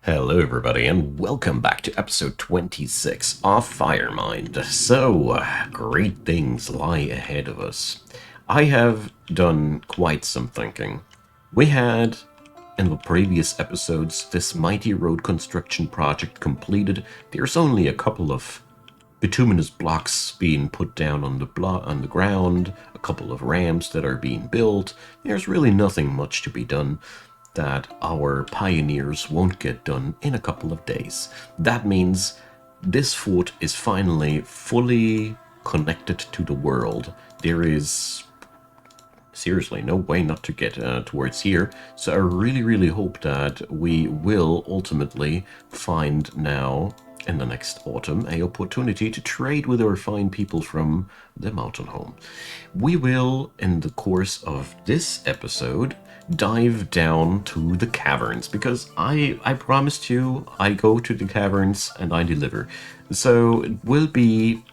Hello everybody and welcome back to episode 26 of Firemind. So, great things lie ahead of us. I have done quite some thinking. We had, in the previous episodes, this mighty road construction project completed. There's only a couple of bituminous blocks being put down on the ground, a couple of ramps that are being built. There's really nothing much to be done that our pioneers won't get done in a couple of days. That means this fort is finally fully connected to the world. There is seriously no way not to get towards here, so I really hope that we will ultimately find now in the next autumn a opportunity to trade with our fine people from the mountain home. We will, in the course of this episode, dive down to the caverns, because I promised you I go to the caverns and I deliver. So it will be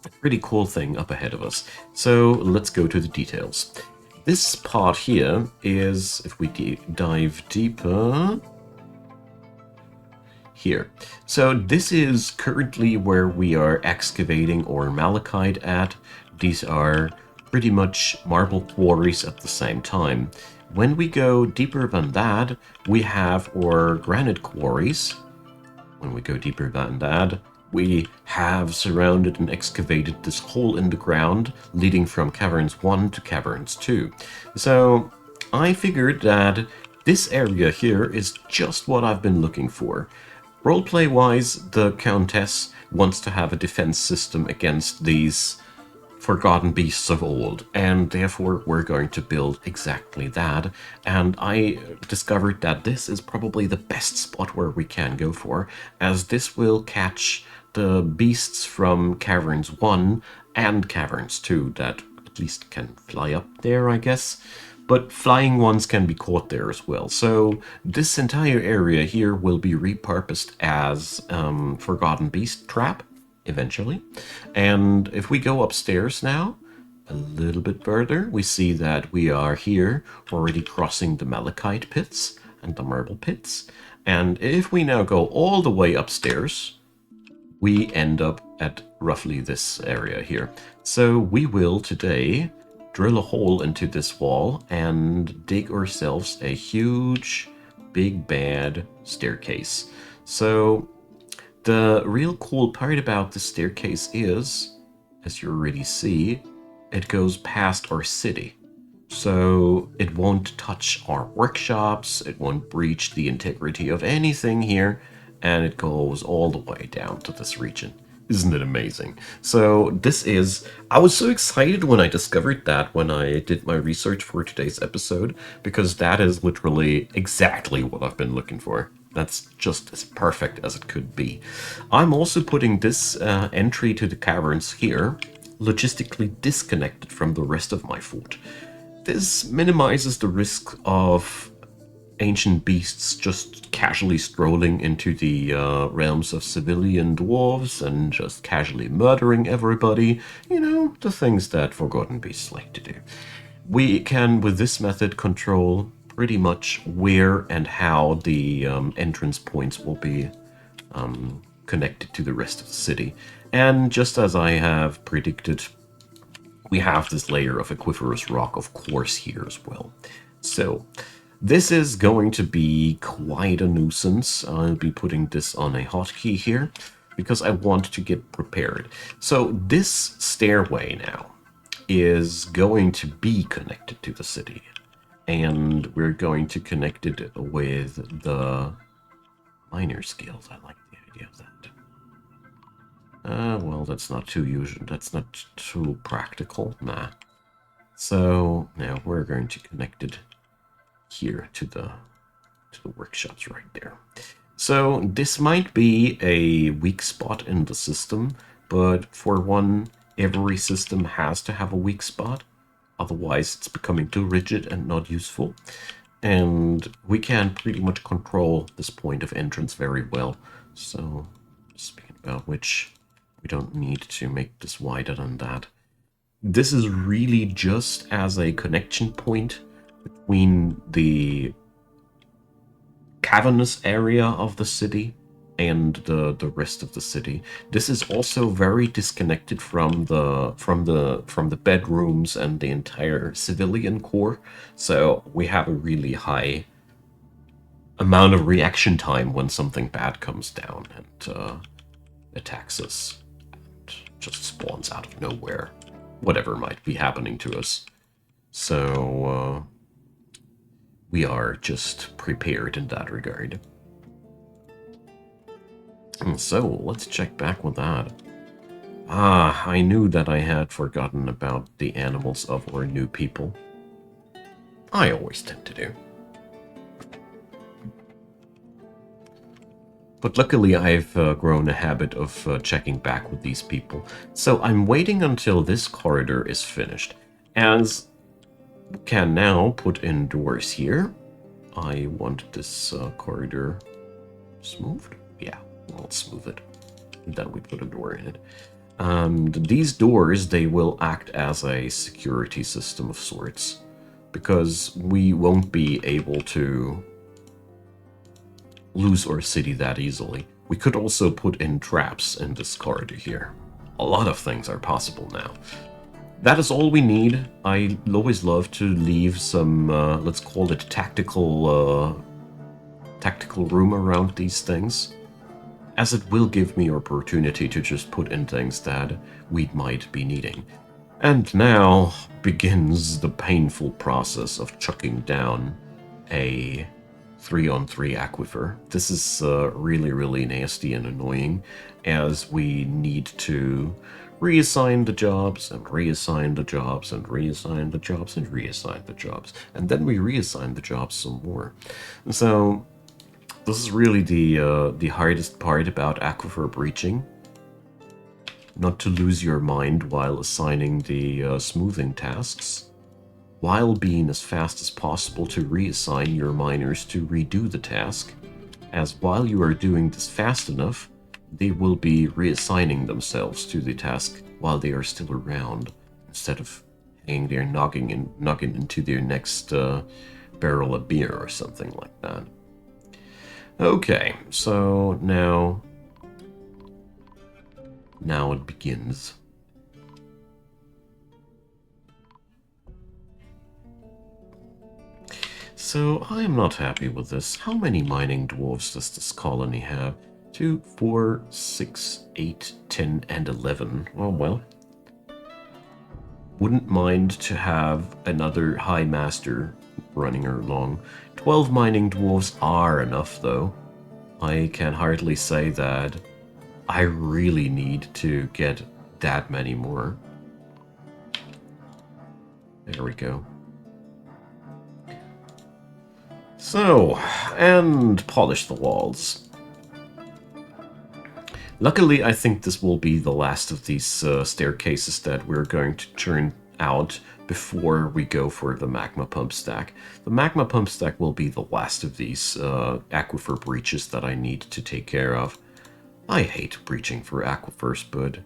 a pretty cool thing up ahead of us. So let's go to the details. This part here is, if we dive deeper, here. So this is currently where we are excavating our malachite at. These are pretty much marble quarries at the same time. When we go deeper than that, we have our granite quarries. When we go deeper than that, we have surrounded and excavated this hole in the ground leading from Caverns 1 to Caverns 2. So I figured that this area here is just what I've been looking for. Roleplay-wise, the Countess wants to have a defense system against these forgotten beasts of old, and therefore we're going to build exactly that. And I discovered that this is probably the best spot where we can go for, as this will catch the beasts from Caverns 1 and Caverns 2 that at least can fly up there, I guess. But flying ones can be caught there as well. So this entire area here will be repurposed as Forgotten Beast Trap, eventually. And if we go upstairs now, a little bit further, we see that we are here already crossing the malachite pits and the marble pits. And if we now go all the way upstairs, we end up at roughly this area here. So we will today drill a hole into this wall and dig ourselves a huge, big, bad staircase. So the real cool part about the staircase is, as you already see, it goes past our city. So it won't touch our workshops, it won't breach the integrity of anything here, and it goes all the way down to this region. Isn't it amazing? So this is... I was so excited when I discovered that when I did my research for today's episode, because that is literally exactly what I've been looking for. That's just as perfect as it could be. I'm also putting this entry to the caverns here logistically disconnected from the rest of my fort. This minimizes the risk of ancient beasts just casually strolling into the realms of civilian dwarves and just casually murdering everybody. You know, the things that forgotten beasts like to do. We can, with this method, control pretty much where and how the entrance points will be connected to the rest of the city. And just as I have predicted, we have this layer of aquiferous rock, of course, here as well. So this is going to be quite a nuisance. I'll be putting this on a hotkey here because I want to get prepared. So this stairway now is going to be connected to the city, and we're going to connect it with the miner's guild. I like the idea of that. Well, that's not too usual. That's not too practical. Nah. So now we're going to connect it here to the workshops right there. So this might be a weak spot in the system, but for one, every system has to have a weak spot. Otherwise, it's becoming too rigid and not useful. And we can pretty much control this point of entrance very well. So, speaking about which, we don't need to make this wider than that. This is really just as a connection point between the cavernous area of the city and the rest of the city. This is also very disconnected from the bedrooms and the entire civilian core. So we have a really high amount of reaction time when something bad comes down and attacks us and just spawns out of nowhere, whatever might be happening to us. So we are just prepared in that regard. And so let's check back with that. Ah, I knew that I had forgotten about the animals of our new people. I always tend to do. But luckily I've grown a habit of checking back with these people. So I'm waiting until this corridor is finished. As we can now put in doors here. I want this corridor smoothed. Yeah, let's smooth it. And then we put a door in it. These doors, they will act as a security system of sorts. Because we won't be able to lose our city that easily. We could also put in traps in this corridor here. A lot of things are possible now. That is all we need. I always love to leave some, let's call it tactical room around these things, as it will give me opportunity to just put in things that we might be needing. And now begins the painful process of chucking down a 3-on-3 aquifer. This is really, really nasty and annoying, as we need to reassign the jobs and reassign the jobs and reassign the jobs and reassign the jobs, and then we reassign the jobs some more. So this is really the hardest part about aquifer breaching. Not to lose your mind while assigning the smoothing tasks, while being as fast as possible to reassign your miners to redo the task, as while you are doing this fast enough, they will be reassigning themselves to the task while they are still around, instead of hanging there nogging into their next barrel of beer or something like that. Okay, so now it begins. So I am not happy with this. How many mining dwarves does this colony have? 2, 4, 6, 8, 10, and 11. Oh, well. Wouldn't mind to have another High Master running along. 12 mining dwarves are enough, though. I can hardly say that I really need to get that many more. There we go. So, and polish the walls. Luckily, I think this will be the last of these staircases that we're going to turn out before we go for the magma pump stack. The magma pump stack will be the last of these aquifer breaches that I need to take care of. I hate breaching for aquifers, but,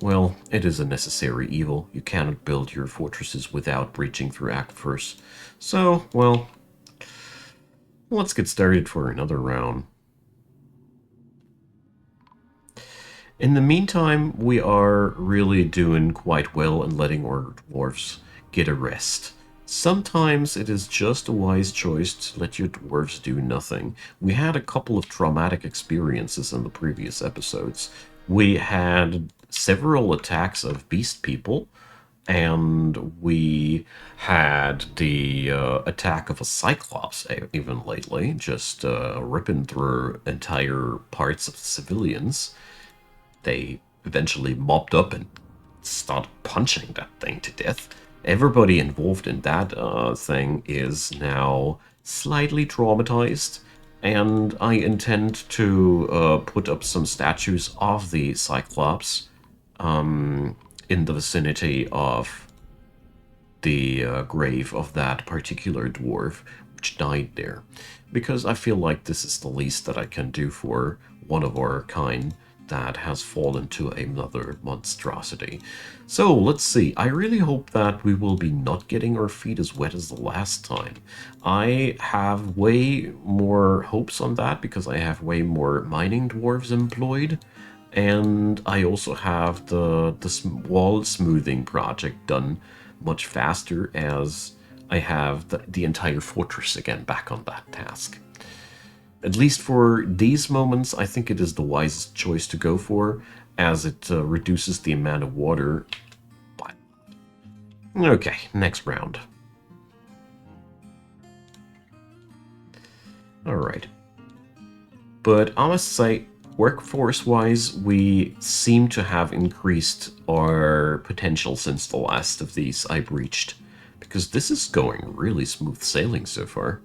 well, it is a necessary evil. You cannot build your fortresses without breaching through aquifers. So, well, let's get started for another round. In the meantime, we are really doing quite well in letting our dwarves get a rest. Sometimes it is just a wise choice to let your dwarves do nothing. We had a couple of traumatic experiences in the previous episodes. We had several attacks of beast people, and we had the attack of a cyclops even lately, just ripping through entire parts of the civilians. They eventually mopped up and started punching that thing to death. Everybody involved in that thing is now slightly traumatized, and I intend to put up some statues of the Cyclops in the vicinity of the grave of that particular dwarf which died there, because I feel like this is the least that I can do for one of our kind. that has fallen to another monstrosity. So let's see. I really hope that we will be not getting our feet as wet as the last time. I have way more hopes on that because I have way more mining dwarves employed. And I also have the wall smoothing project done much faster as I have the entire fortress again back on that task. At least for these moments, I think it is the wisest choice to go for, as it reduces the amount of water. Okay, next round. Alright. But I must say, workforce-wise, we seem to have increased our potential since the last of these I breached, because this is going really smooth sailing so far.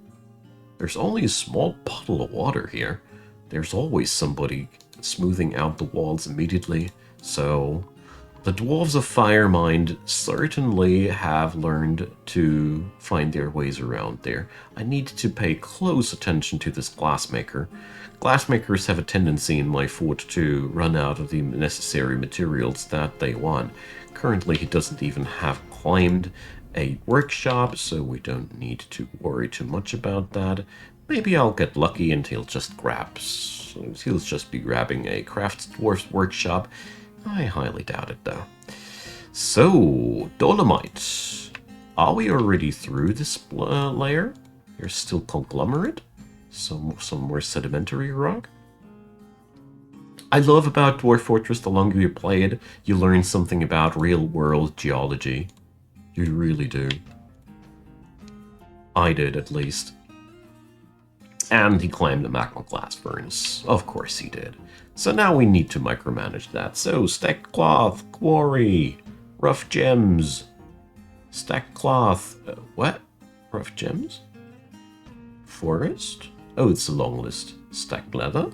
There's only a small puddle of water here. There's always somebody smoothing out the walls immediately, so the Dwarves of Firemind certainly have learned to find their ways around there. I need to pay close attention to this glassmaker. Glassmakers have a tendency in my fort to run out of the necessary materials that they want. Currently, he doesn't even have claimed a workshop, so we don't need to worry too much about that. Maybe I'll get lucky and he'll just be grabbing a craft dwarf's workshop. I highly doubt it, though. So, Dolomite. Are we already through this layer? There's still conglomerate. Some more sedimentary rock. I love about Dwarf Fortress, the longer you play it, you learn something about real-world geology. You really do. I did, at least. And he claimed a magma glass furnace. Of course he did. So now we need to micromanage that. So, stacked cloth, quarry, rough gems. Stacked cloth, what? Rough gems? Forest? Oh, it's a long list. Stacked leather?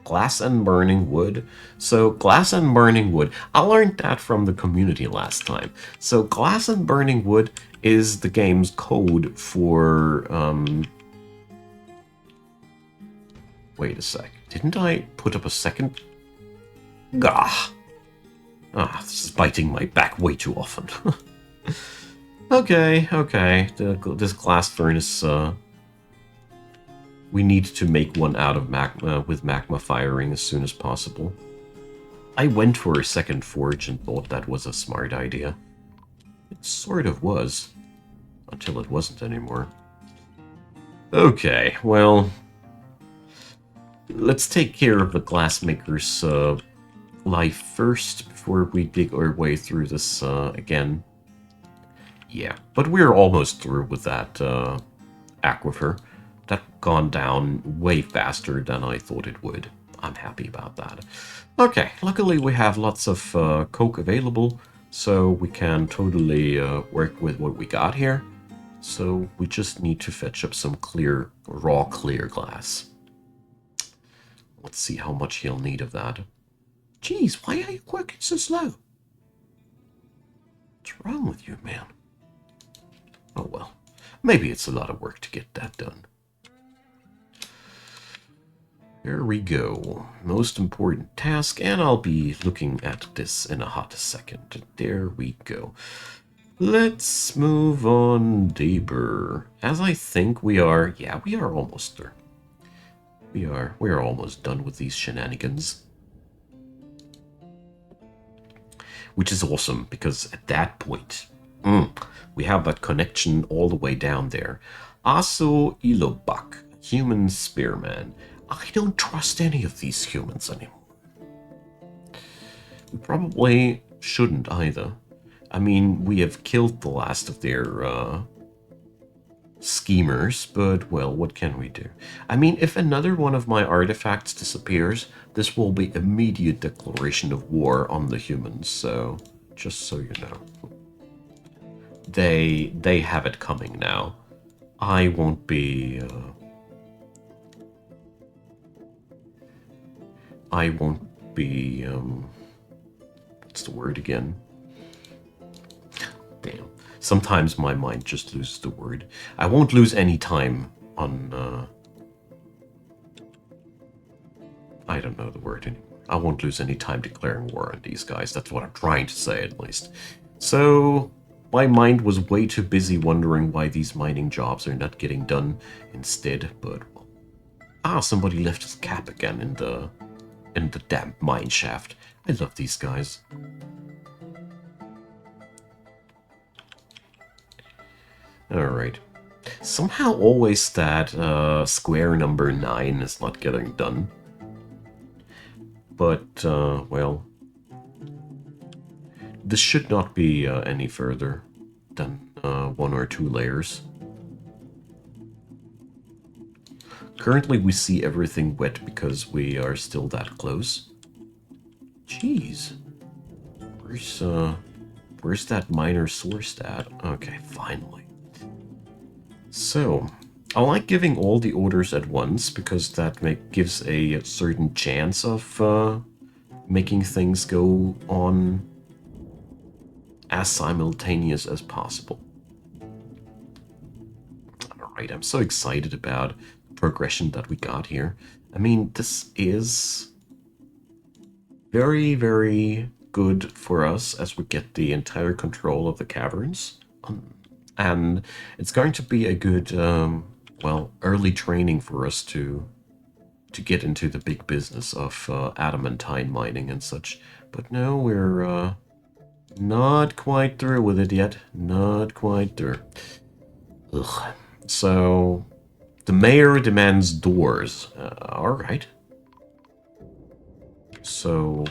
Glass and burning wood. So, glass and burning wood. I learned that from the community last time. So, glass and burning wood is the game's code for, Wait a sec. Didn't I put up a second? Gah! This is biting my back way too often. Okay. This glass furnace, we need to make one out of magma with magma firing as soon as possible. I went for a second forge and thought that was a smart idea. It sort of was. Until it wasn't anymore. Okay, well, let's take care of the glassmaker's life first before we dig our way through this again. Yeah, but we're almost through with that aquifer. That's gone down way faster than I thought it would. I'm happy about that. Okay, luckily we have lots of coke available, so we can totally work with what we got here. So we just need to fetch up some raw clear glass. Let's see how much he'll need of that. Jeez, why are you working so slow? What's wrong with you, man? Oh well, maybe it's a lot of work to get that done. There we go. Most important task, and I'll be looking at this in a hot second. There we go. Let's move on deeper. As I think we are, yeah, we are almost there. We are almost done with these shenanigans. Which is awesome, because at that point, we have that connection all the way down there. Aso Ilobak, human spearman. I don't trust any of these humans anymore. We probably shouldn't either. I mean, we have killed the last of their schemers, but, well, what can we do? I mean, if another one of my artifacts disappears, this will be immediate declaration of war on the humans, so just so you know. They have it coming now. I won't be... what's the word again? Damn. Sometimes my mind just loses the word. I won't lose any time on, I don't know the word anymore. I won't lose any time declaring war on these guys. That's what I'm trying to say, at least. So, my mind was way too busy wondering why these mining jobs are not getting done instead, but... somebody left his cap again in the damn mine shaft. I love these guys. Alright. Somehow always that square number 9 is not getting done. But, well... This should not be any further than 1 or 2 layers. Currently we see everything wet because we are still that close. Jeez. Where's that miner sourced at? Okay, finally. So, I like giving all the orders at once because that gives a certain chance of making things go on as simultaneous as possible. Alright, I'm so excited about the progression that we got here. I mean, this is very, very good for us as we get the entire control of the caverns. And it's going to be a good, well, early training for us to get into the big business of adamantine mining and such. But no, we're not quite through with it yet. Not quite through. Ugh. So, the mayor demands doors. Alright. So,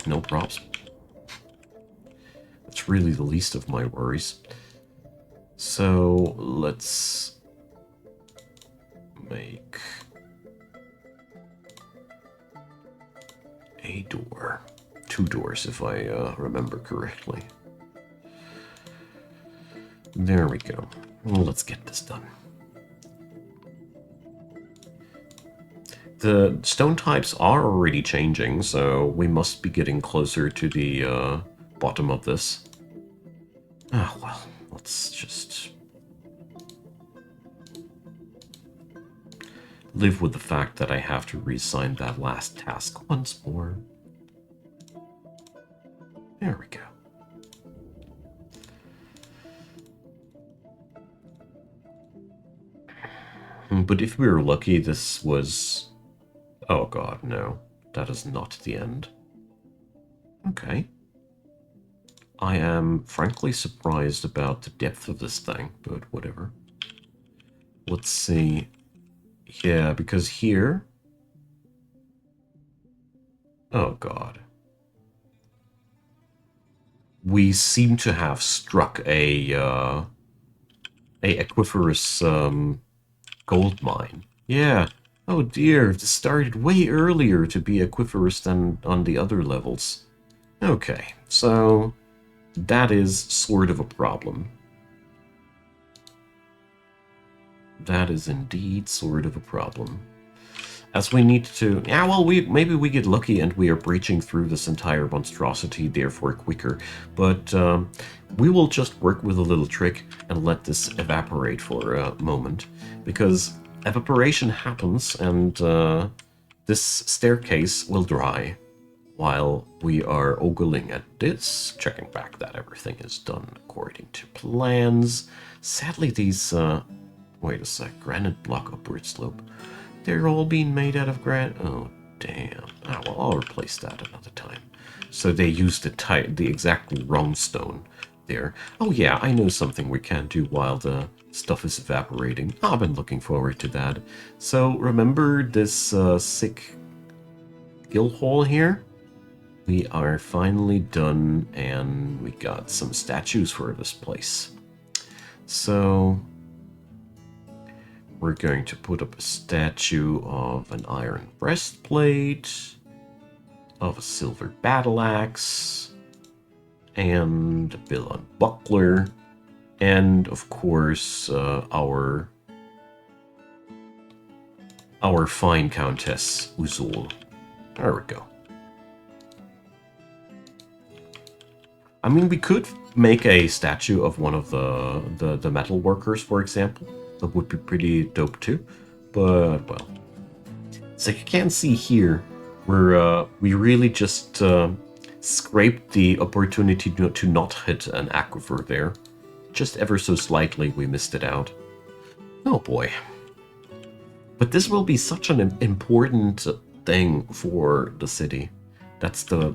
no props. That's really the least of my worries. So, let's make a door. 2 doors, if I remember correctly. There we go. Well, let's get this done. The stone types are already changing, so we must be getting closer to the bottom of this. Ah, well, let's just live with the fact that I have to re-sign that last task once more. There we go. But if we were lucky, this was... Oh god, no. That is not the end. Okay. I am frankly surprised about the depth of this thing, but whatever. Let's see. Yeah, because here... Oh god. We seem to have struck a aquiferous gold mine. Yeah. Oh dear, this started way earlier to be aquiferous than on the other levels. Okay, so that is sort of a problem. That is indeed sort of a problem. As we need to... Yeah, well, maybe we get lucky and we are breaching through this entire monstrosity, therefore quicker. But we will just work with a little trick and let this evaporate for a moment. Because evaporation happens and this staircase will dry while we are ogling at this, checking back that everything is done according to plans. Sadly, these... wait a sec, granite block upward slope. They're all being made out of granite. Oh, damn. Ah, well, I'll replace that another time. So they used the exactly wrong stone there. Oh, yeah, I know something we can do while the stuff is evaporating. I've been looking forward to that. So, remember this sick gill hole here? We are finally done, and we got some statues for this place. So... we're going to put up a statue of an iron breastplate, of a silver battle axe, and a bill buckler, and of course our fine Countess Uzul. There we go. I mean, we could make a statue of one of the metal workers, for example. That would be pretty dope too, but well. So you can see here, We really just scraped the opportunity to not hit an aquifer there. Just ever so slightly, we missed it out. Oh boy. But this will be such an important thing for the city. That's the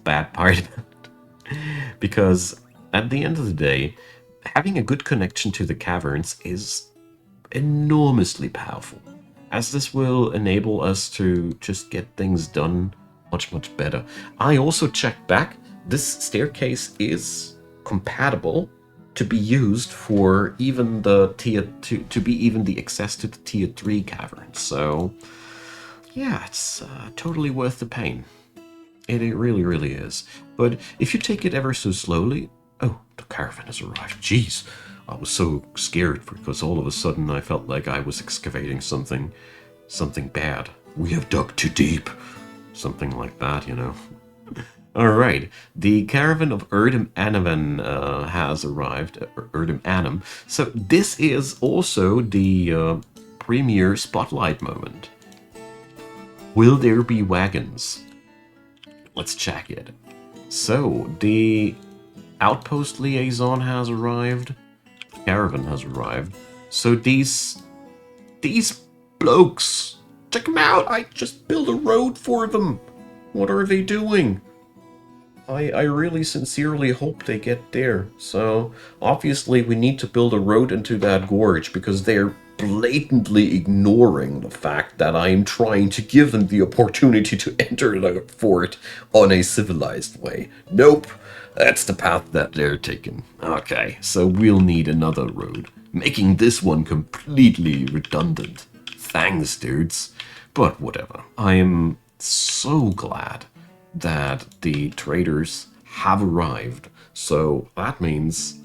bad part. Because at the end of the day, having a good connection to the caverns is enormously powerful, as this will enable us to just get things done much better. I also checked back. This staircase is compatible to be used for even the to be even the access to the tier 3 caverns. So yeah, it's totally worth the pain. It really is. But if you take it ever so slowly... Oh, the caravan has arrived. Jeez, I was so scared because all of a sudden I felt like I was excavating something bad. We have dug too deep. Something like that, you know. Alright, the caravan of Erdem Anavan has arrived. Erdem Anam. So this is also the premier spotlight moment. Will there be wagons? Let's check it. So, the outpost liaison has arrived. Caravan has arrived. So these blokes, check them out. I just built a road for them. What are they doing? I really sincerely hope they get there. So obviously we need to build a road into that gorge because they're blatantly ignoring the fact that I'm trying to give them the opportunity to enter the fort on a civilized way. Nope, that's the path that they're taking. Okay, so we'll need another road, making this one completely redundant. Thanks, dudes. But whatever. I am so glad that the traders have arrived. So that means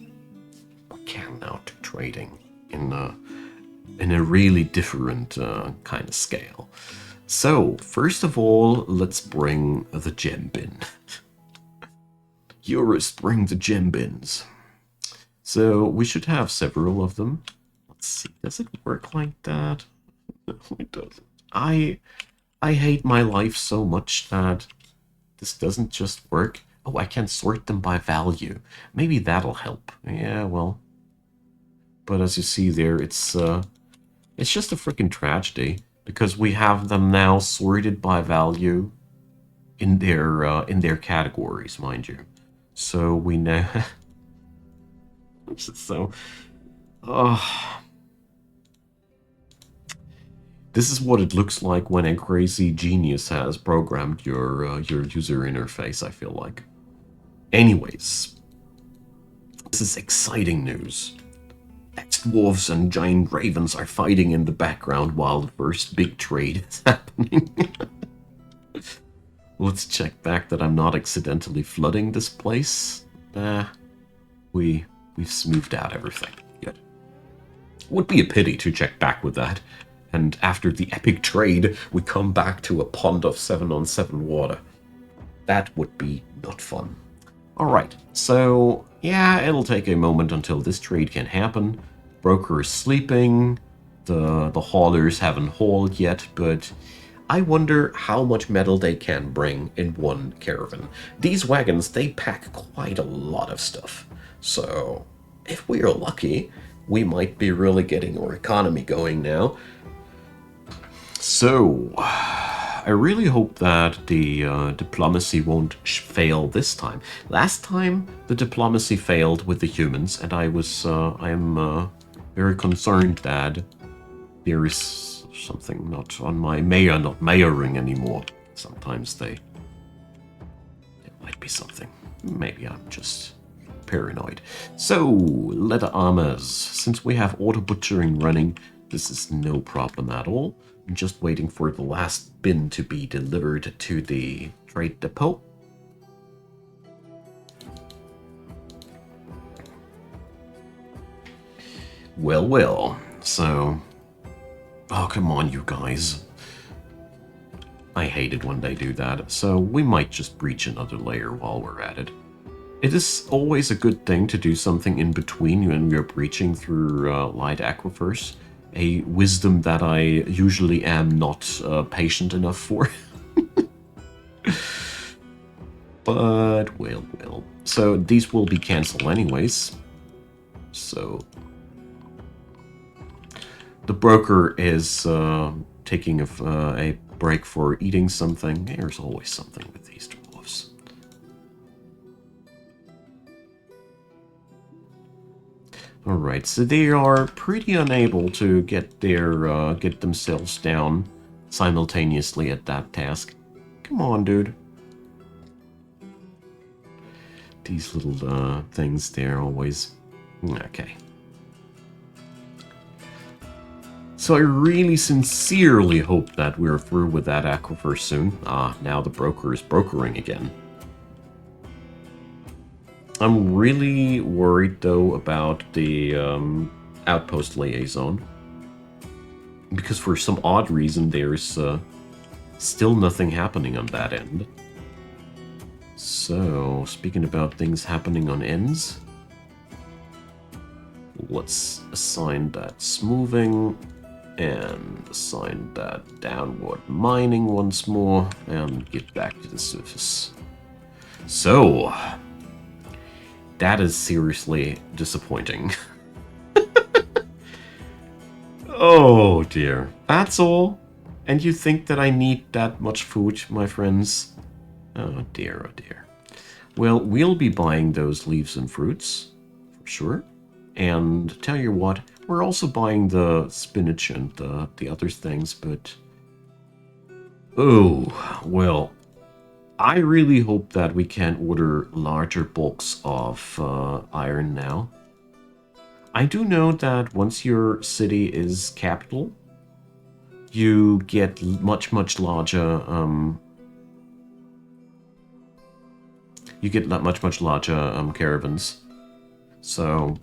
we can now do trading in a really different kind of scale. So first of all, let's bring the gem bin. Eurus, bring the gem bins. So we should have several of them. Let's see, does it work like that? No, it doesn't. I hate my life so much that this doesn't just work. Oh, I can sort them by value. Maybe that'll help. Yeah, well. But as you see there, it's just a freaking tragedy because we have them now sorted by value in their categories, mind you. So we now so this is what it looks like when a crazy genius has programmed your user interface, I feel like. Anyways, this is exciting news. Ex-dwarves and giant ravens are fighting in the background while the first big trade is happening. Let's check back that I'm not accidentally flooding this place. We've smoothed out everything. Good. Would be a pity to check back with that. And after the epic trade, we come back to a pond of 7-on-7 water. That would be not fun. Alright, so yeah, it'll take a moment until this trade can happen. Broker is sleeping, the haulers haven't hauled yet, but I wonder how much metal they can bring in one caravan. These wagons, they pack quite a lot of stuff. So if we are lucky, we might be really getting our economy going now. So, I really hope that the diplomacy won't fail this time. Last time, the diplomacy failed with the humans, and I am very concerned that there is something not on my not mayoring anymore. Sometimes there might be something. Maybe I'm just paranoid. So, leather armors. Since we have auto butchering running, this is no problem at all. I'm just waiting for the last bin to be delivered to the trade depot. Well. So... Oh, come on, you guys. I hate it when they do that, so we might just breach another layer while we're at it. It is always a good thing to do something in between when we're breaching through light aquifers. A wisdom that I usually am not patient enough for. But, well. So these will be cancelled anyways. So the broker is taking a break for eating something. There's always something with these dwarves. Alright, so they are pretty unable to get themselves down simultaneously at that task. Come on, dude. These little things there always... Okay. So I really sincerely hope that we're through with that aquifer soon. Ah, now the broker is brokering again. I'm really worried, though, about the outpost liaison. Because for some odd reason, there's still nothing happening on that end. So, speaking about things happening on ends, let's assign that smoothing and assign that downward mining once more and get back to the surface. So, that is seriously disappointing. Oh dear. That's all? And you think that I need that much food, my friends? Oh dear, oh dear. Well, we'll be buying those leaves and fruits, for sure. And tell you what, we're also buying the spinach and the other things, but... Oh, well, I really hope that we can order larger bulks of iron now. I do know that once your city is capital, you get much larger caravans. So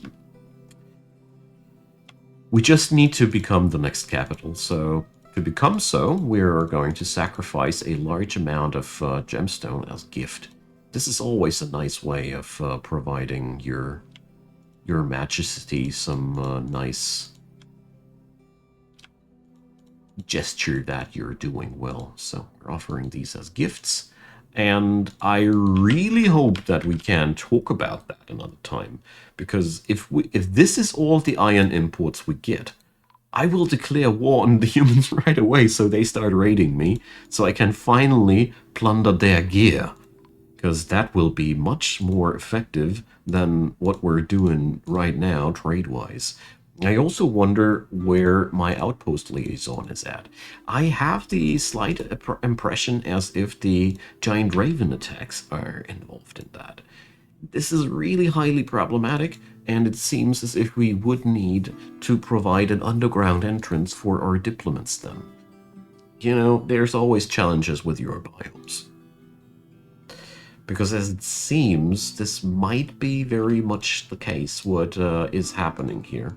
we just need to become the next capital. So to become so, we're going to sacrifice a large amount of gemstone as gift. This is always a nice way of providing your majesty some nice gesture that you're doing well. So we're offering these as gifts, and I really hope that we can talk about that another time, because if this is all the iron imports we get, I will declare war on the humans right away so they start raiding me, so I can finally plunder their gear. Because that will be much more effective than what we're doing right now, trade-wise. I also wonder where my outpost liaison is at. I have the slight impression as if the giant raven attacks are involved in that. This is really highly problematic, and it seems as if we would need to provide an underground entrance for our diplomats then. You know, there's always challenges with your biomes. Because as it seems, this might be very much the case, what is happening here.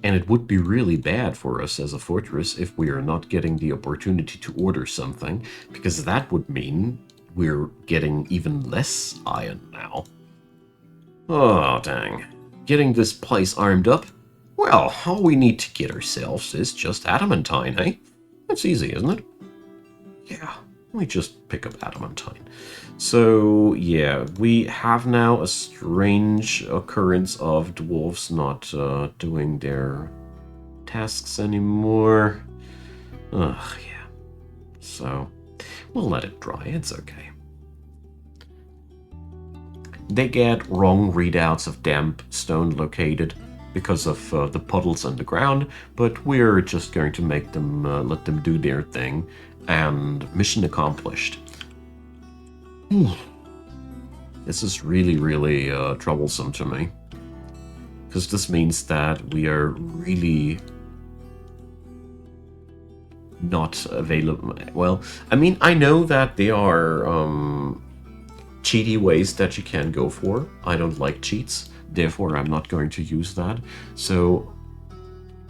And it would be really bad for us as a fortress if we are not getting the opportunity to order something, because that would mean we're getting even less iron now. Oh, dang. Getting this place armed up? Well, all we need to get ourselves is just adamantine, eh? That's easy, isn't it? Yeah, we just pick up adamantine. So, yeah, we have now a strange occurrence of dwarves not doing their tasks anymore. Ugh, yeah. So, we'll let it dry, it's okay. They get wrong readouts of damp stone located because of the puddles underground, but we're just going to make them let them do their thing, and mission accomplished. This is really troublesome to me, because this means that we are really not available. Well, I mean, I know that there are cheaty ways that you can go for. I don't like cheats, therefore I'm not going to use that. So,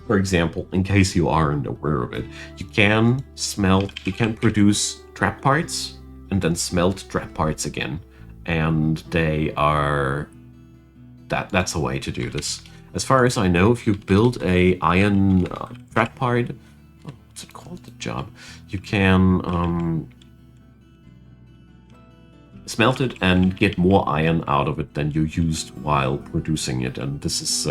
for example, in case you aren't aware of it, you can produce trap parts and then smelt trap parts again, and that's that's a way to do this. As far as I know, if you build a iron trap part, what's it called, the job, you can smelt it and get more iron out of it than you used while producing it. And this is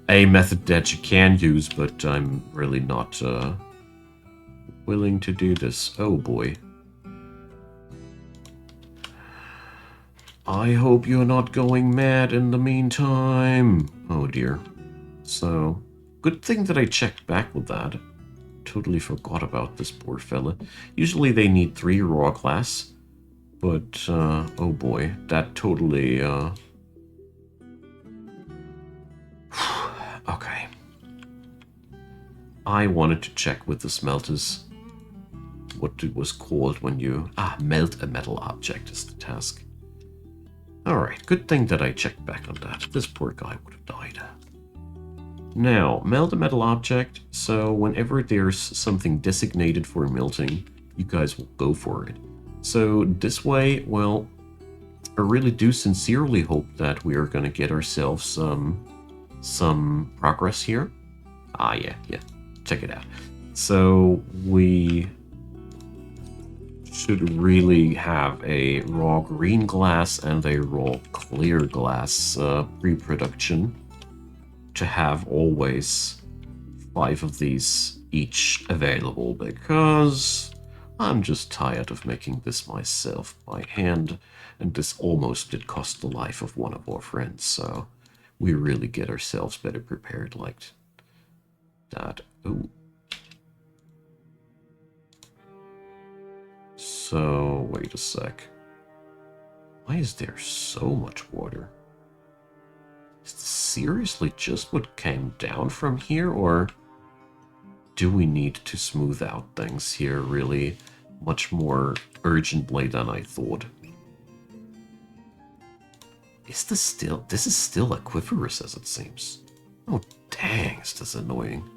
a method that you can use, but I'm really not willing to do this. Oh boy. I hope you're not going mad in the meantime. Oh dear. So, good thing that I checked back with that. Totally forgot about this poor fella. Usually they need 3 raw glass, but oh boy, that totally okay. I wanted to check with the smelters what it was called when you melt a metal object is the task. Alright, good thing that I checked back on that. This poor guy would have died. Now, melt a metal object, so whenever there's something designated for melting, you guys will go for it. So this way, well, I really do sincerely hope that we are going to get ourselves some progress here. Yeah, check it out. So we should really have a raw green glass and a raw clear glass pre-production to have always 5 of these each available, because I'm just tired of making this myself by hand, and this almost did cost the life of one of our friends, so we really get ourselves better prepared like that. Ooh. So, wait a sec. Why is there so much water? Is this seriously just what came down from here, or do we need to smooth out things here really much more urgently than I thought? Is this still... This is still aquiferous as it seems. Oh dang, is this annoying.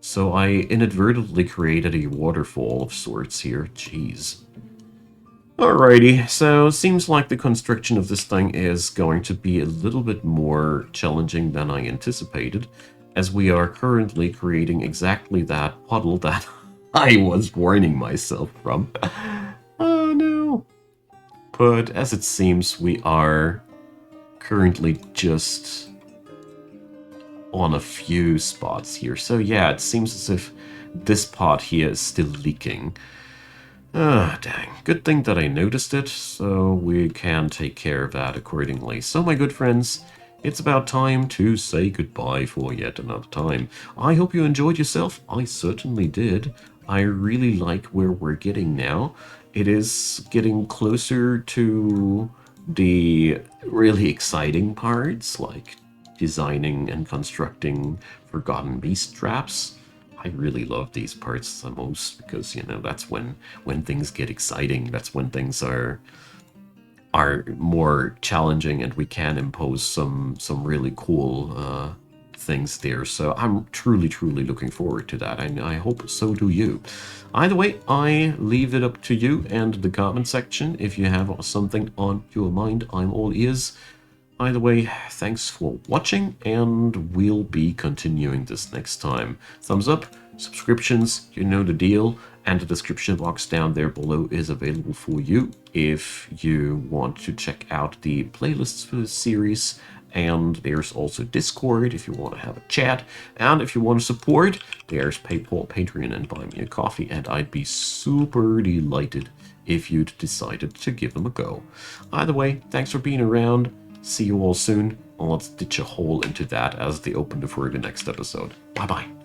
So I inadvertently created a waterfall of sorts here. Jeez. Alrighty, so seems like the construction of this thing is going to be a little bit more challenging than I anticipated, as we are currently creating exactly that puddle that I was warning myself from. Oh no. But as it seems, we are currently just on a few spots here. So yeah, it seems as if this pot here is still leaking. Ah, dang. Good thing that I noticed it, so we can take care of that accordingly. So my good friends, it's about time to say goodbye for yet another time. I hope you enjoyed yourself. I certainly did. I really like where we're getting now. It is getting closer to the really exciting parts, like designing and constructing Forgotten Beast traps. I really love these parts the most because, you know, that's when things get exciting. That's when things are more challenging and we can impose some really cool things there. So I'm truly looking forward to that, and I hope so do you. Either way, I leave it up to you and the comment section. If you have something on your mind, I'm all ears. Either way, thanks for watching, and we'll be continuing this next time. Thumbs up, subscriptions, you know the deal, and the description box down there below is available for you if you want to check out the playlists for this series. And there's also Discord if you want to have a chat. And if you want to support, there's PayPal, Patreon, and Buy Me a Coffee. And I'd be super delighted if you'd decided to give them a go. Either way, thanks for being around. See you all soon, and let's ditch a hole into that as the opener for the next episode. Bye-bye.